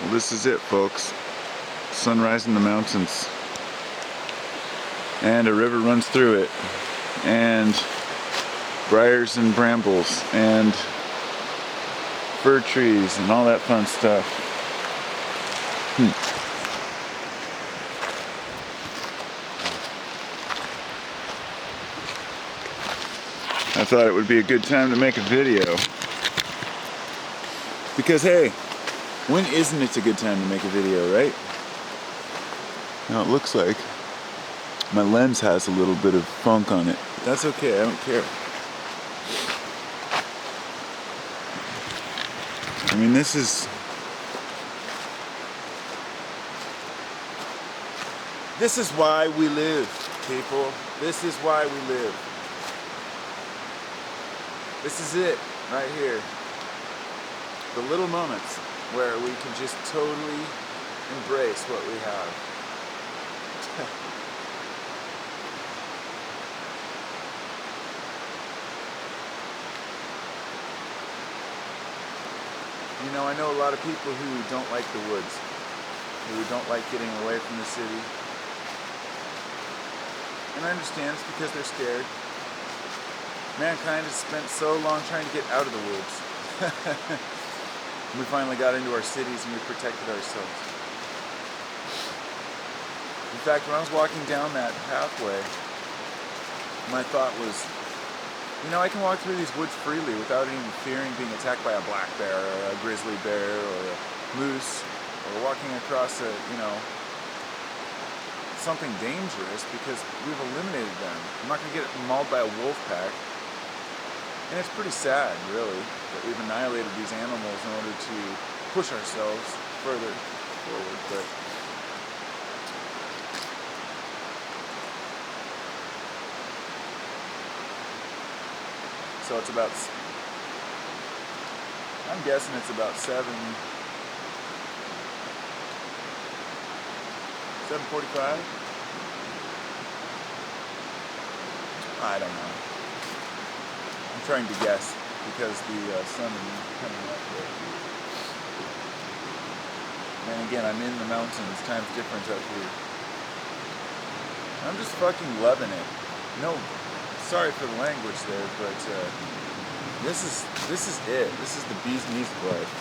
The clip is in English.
Well, this is it, folks. Sunrise in the mountains. And a river runs through it. And briars and brambles and fir trees and all that fun stuff. I thought it would be a good time to make a video. Because hey, when isn't it a good time to make a video, right? Now it looks like my lens has a little bit of funk on it. That's okay, I don't care. I mean, this is why we live, people. This is why we live. This is it, right here. The little moments where we can just totally embrace what we have. You know, I know a lot of people who don't like the woods, who don't like getting away from the city. And I understand it's because they're scared. Mankind has spent so long trying to get out of the woods. We finally got into our cities and we protected ourselves. In fact, when I was walking down that pathway, my thought was, you know, I can walk through these woods freely without even fearing being attacked by a black bear or a grizzly bear or a moose, or walking across something dangerous, because we've eliminated them. I'm not going to get mauled by a wolf pack. And it's pretty sad, really, that we've annihilated these animals in order to push ourselves further forward. But so it's about, I'm guessing it's about 7:45. I don't know. I'm trying to guess because the sun is coming up there. And again, I'm in the mountains. Time's different up here. I'm just fucking loving it. No, sorry for the language there, but this is it. This is the bee's knees of life.